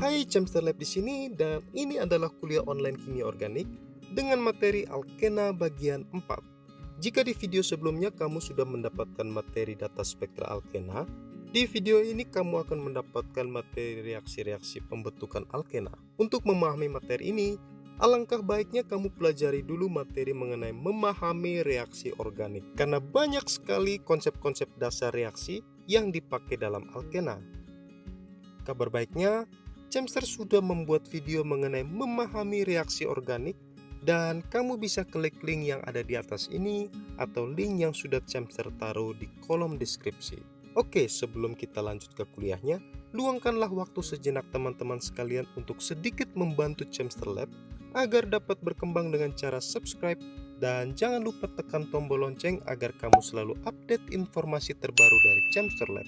Hai Chemster Lab di sini, dan ini adalah kuliah online kimia organik dengan materi alkena bagian 4. Jika di video sebelumnya kamu sudah mendapatkan materi data spektra alkena, di video ini kamu akan mendapatkan materi reaksi-reaksi pembentukan alkena. Untuk memahami materi ini, alangkah baiknya kamu pelajari dulu materi mengenai memahami reaksi organik, karena banyak sekali konsep-konsep dasar reaksi yang dipakai dalam alkena. Kabar baiknya, Chemster sudah membuat video mengenai memahami reaksi organik, dan kamu bisa klik link yang ada di atas ini atau link yang sudah Chemster taruh di kolom deskripsi. Oke, sebelum kita lanjut ke kuliahnya, luangkanlah waktu sejenak teman-teman sekalian untuk sedikit membantu Chemster Lab agar dapat berkembang dengan cara subscribe, dan jangan lupa tekan tombol lonceng agar kamu selalu update informasi terbaru dari Chemster Lab.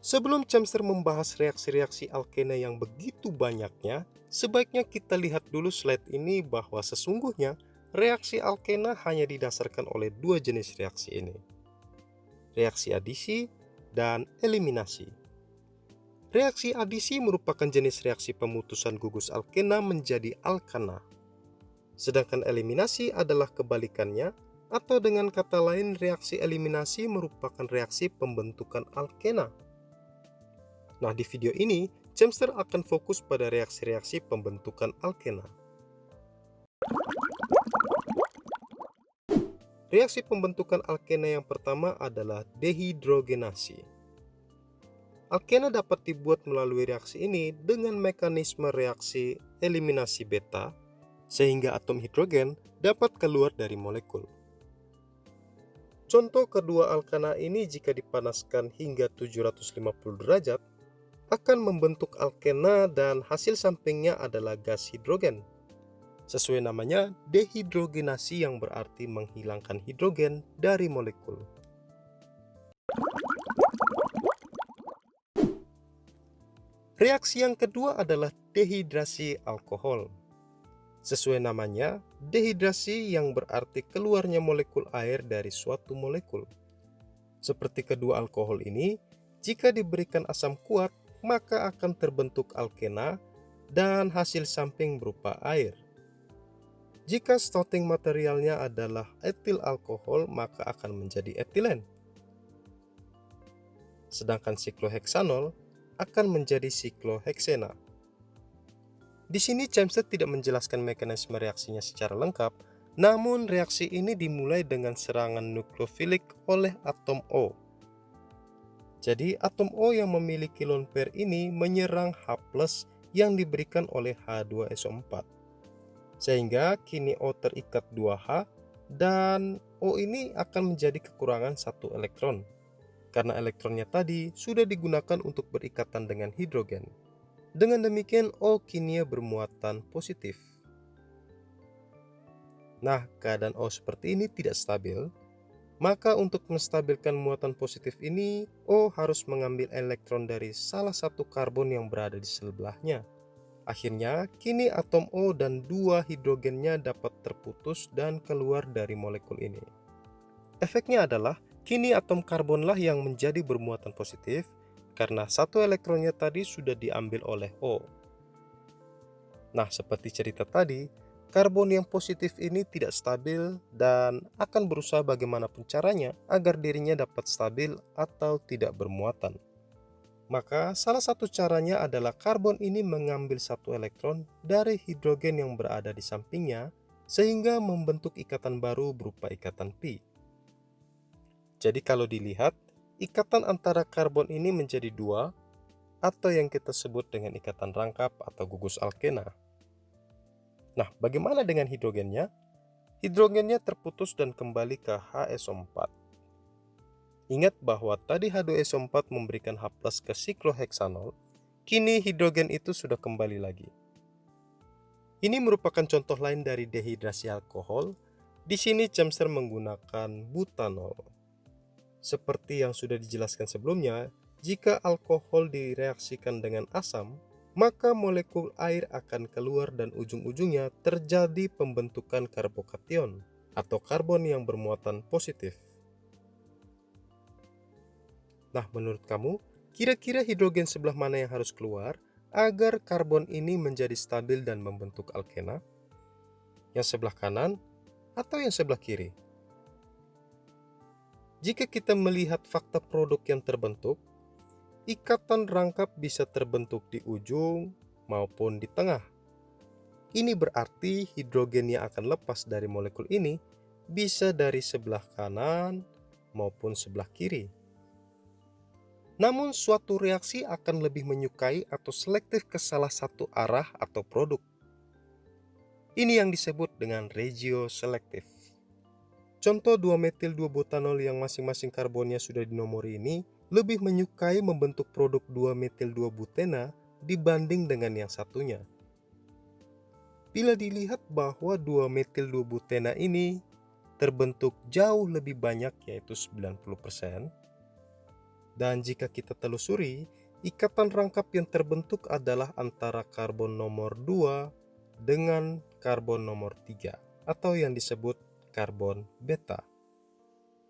Sebelum Chemster membahas reaksi-reaksi alkena yang begitu banyaknya, sebaiknya kita lihat dulu slide ini bahwa sesungguhnya reaksi alkena hanya didasarkan oleh dua jenis reaksi ini, reaksi adisi dan eliminasi. Reaksi adisi merupakan jenis reaksi pemutusan gugus alkena menjadi alkana, sedangkan eliminasi adalah kebalikannya, atau dengan kata lain reaksi eliminasi merupakan reaksi pembentukan alkena. Nah, di video ini, Chemster akan fokus pada reaksi-reaksi pembentukan alkena. Reaksi pembentukan alkena yang pertama adalah dehidrogenasi. Alkena dapat dibuat melalui reaksi ini dengan mekanisme reaksi eliminasi beta, sehingga atom hidrogen dapat keluar dari molekul. Contoh kedua alkana ini jika dipanaskan hingga 750 derajat, akan membentuk alkena dan hasil sampingnya adalah gas hidrogen. Sesuai namanya, dehidrogenasi yang berarti menghilangkan hidrogen dari molekul. Reaksi yang kedua adalah dehidrasi alkohol. Sesuai namanya, dehidrasi yang berarti keluarnya molekul air dari suatu molekul. Seperti kedua alkohol ini, jika diberikan asam kuat, maka akan terbentuk alkena dan hasil samping berupa air. Jika starting materialnya adalah etil alkohol, maka akan menjadi etilen. Sedangkan sikloheksanol akan menjadi sikloheksena. Di sini Chemster tidak menjelaskan mekanisme reaksinya secara lengkap, namun reaksi ini dimulai dengan serangan nukleofilik oleh atom O. Jadi atom O yang memiliki lone pair ini menyerang H+ yang diberikan oleh H2SO4. Sehingga kini O terikat 2H dan O ini akan menjadi kekurangan satu elektron. Karena elektronnya tadi sudah digunakan untuk berikatan dengan hidrogen. Dengan demikian O kini bermuatan positif. Nah, keadaan O seperti ini tidak stabil. Maka untuk menstabilkan muatan positif ini, O harus mengambil elektron dari salah satu karbon yang berada di sebelahnya. Akhirnya, kini atom O dan dua hidrogennya dapat terputus dan keluar dari molekul ini. Efeknya adalah, kini atom karbonlah yang menjadi bermuatan positif, karena satu elektronnya tadi sudah diambil oleh O. Nah, seperti cerita tadi, karbon yang positif ini tidak stabil dan akan berusaha bagaimanapun caranya agar dirinya dapat stabil atau tidak bermuatan. Maka salah satu caranya adalah karbon ini mengambil satu elektron dari hidrogen yang berada di sampingnya sehingga membentuk ikatan baru berupa ikatan pi. Jadi kalau dilihat, ikatan antara karbon ini menjadi dua atau yang kita sebut dengan ikatan rangkap atau gugus alkena. Nah, bagaimana dengan hidrogennya? Hidrogennya terputus dan kembali ke HSO4. Ingat bahwa tadi H2SO4 memberikan H+ ke sikloheksanol, kini hidrogen itu sudah kembali lagi. Ini merupakan contoh lain dari dehidrasi alkohol. Di sini Chemster menggunakan butanol. Seperti yang sudah dijelaskan sebelumnya, jika alkohol direaksikan dengan asam, maka molekul air akan keluar dan ujung-ujungnya terjadi pembentukan karbokation atau karbon yang bermuatan positif. Nah, menurut kamu, kira-kira hidrogen sebelah mana yang harus keluar agar karbon ini menjadi stabil dan membentuk alkena? Yang sebelah kanan atau yang sebelah kiri? Jika kita melihat fakta produk yang terbentuk, ikatan rangkap bisa terbentuk di ujung maupun di tengah. Ini berarti hidrogen yang akan lepas dari molekul ini bisa dari sebelah kanan maupun sebelah kiri. Namun suatu reaksi akan lebih menyukai atau selektif ke salah satu arah atau produk. Ini yang disebut dengan regioselektif. Contoh 2-metil-2-butanol yang masing-masing karbonnya sudah dinomori ini lebih menyukai membentuk produk 2-metil-2-butena dibanding dengan yang satunya. Bila dilihat bahwa 2-metil-2-butena ini terbentuk jauh lebih banyak, yaitu 90%, dan jika kita telusuri, ikatan rangkap yang terbentuk adalah antara karbon nomor 2 dengan karbon nomor 3, atau yang disebut karbon beta.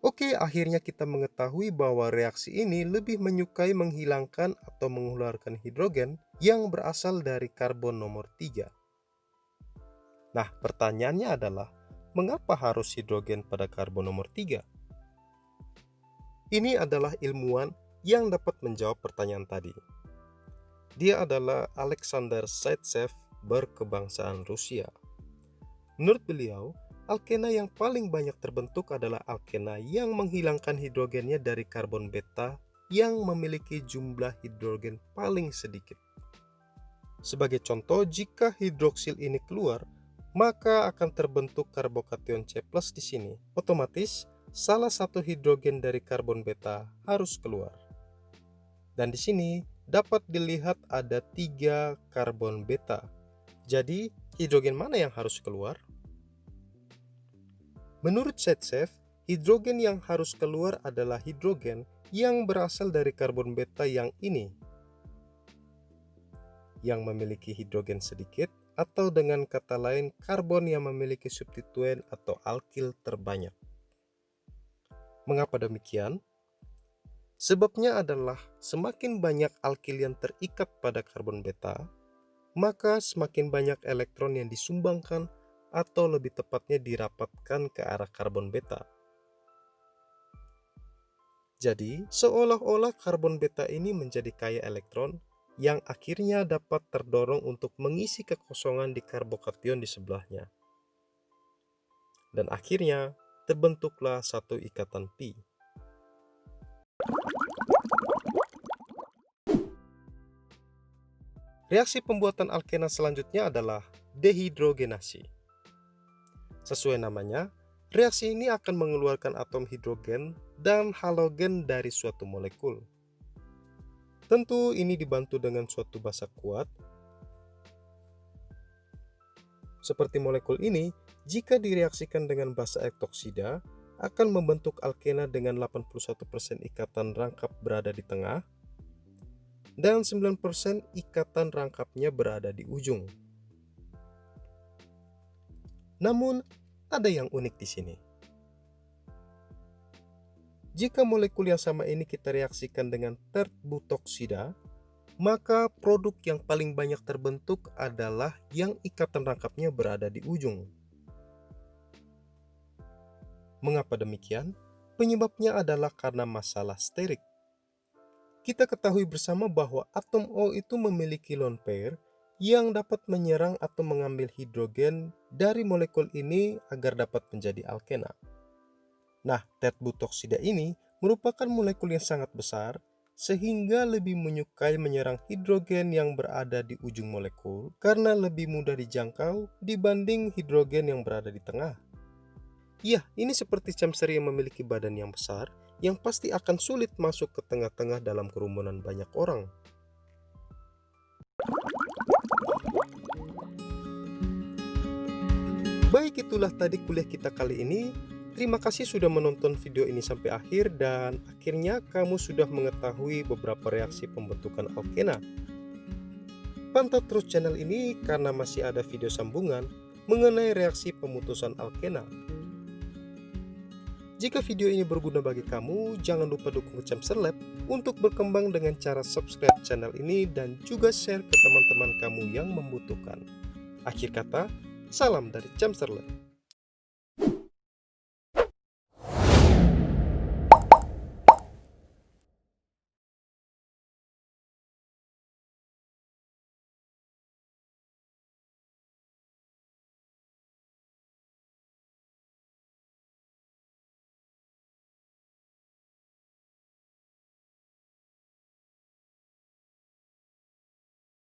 Oke, akhirnya kita mengetahui bahwa reaksi ini lebih menyukai menghilangkan atau mengeluarkan hidrogen yang berasal dari karbon nomor 3. Nah, pertanyaannya adalah, mengapa harus hidrogen pada karbon nomor 3? Ini adalah ilmuwan yang dapat menjawab pertanyaan tadi. Dia adalah Alexander Zaitsev, berkebangsaan Rusia. Menurut beliau, alkena yang paling banyak terbentuk adalah alkena yang menghilangkan hidrogennya dari karbon beta yang memiliki jumlah hidrogen paling sedikit. Sebagai contoh, jika hidroksil ini keluar, maka akan terbentuk karbokation C+ di sini. Otomatis, salah satu hidrogen dari karbon beta harus keluar. Dan di sini dapat dilihat ada 3 karbon beta. Jadi, hidrogen mana yang harus keluar? Menurut Zaitsev, hidrogen yang harus keluar adalah hidrogen yang berasal dari karbon beta yang ini, yang memiliki hidrogen sedikit, atau dengan kata lain karbon yang memiliki substituen atau alkil terbanyak. Mengapa demikian? Sebabnya adalah semakin banyak alkil yang terikat pada karbon beta, maka semakin banyak elektron yang disumbangkan atau lebih tepatnya dirapatkan ke arah karbon beta. Jadi, seolah-olah karbon beta ini menjadi kaya elektron yang akhirnya dapat terdorong untuk mengisi kekosongan di karbokation di sebelahnya. Dan akhirnya terbentuklah satu ikatan pi. Reaksi pembuatan alkena selanjutnya adalah dehidrogenasi. Sesuai namanya, reaksi ini akan mengeluarkan atom hidrogen dan halogen dari suatu molekul. Tentu ini dibantu dengan suatu basa kuat. Seperti molekul ini, jika direaksikan dengan basa ektoksida, akan membentuk alkena dengan 81% ikatan rangkap berada di tengah, dan 9% ikatan rangkapnya berada di ujung. Namun, ada yang unik di sini. Jika molekul yang sama ini kita reaksikan dengan tert-butoksida, maka produk yang paling banyak terbentuk adalah yang ikatan rangkapnya berada di ujung. Mengapa demikian? Penyebabnya adalah karena masalah sterik. Kita ketahui bersama bahwa atom O itu memiliki lone pair yang dapat menyerang atau mengambil hidrogen dari molekul ini agar dapat menjadi alkena. Nah, tert-butoksida ini merupakan molekul yang sangat besar sehingga lebih menyukai menyerang hidrogen yang berada di ujung molekul karena lebih mudah dijangkau dibanding hidrogen yang berada di tengah. Ya, ini seperti camseri yang memiliki badan yang besar yang pasti akan sulit masuk ke tengah-tengah dalam kerumunan banyak orang. Baik, itulah tadi kuliah kita kali ini. Terima kasih sudah menonton video ini sampai akhir dan akhirnya kamu sudah mengetahui beberapa reaksi pembentukan alkena. Pantau terus channel ini karena masih ada video sambungan mengenai reaksi pemutusan alkena. Jika video ini berguna bagi kamu, jangan lupa dukung Chamster Lab untuk berkembang dengan cara subscribe channel ini dan juga share ke teman-teman kamu yang membutuhkan. Akhir kata, salam dari Chamster Lab.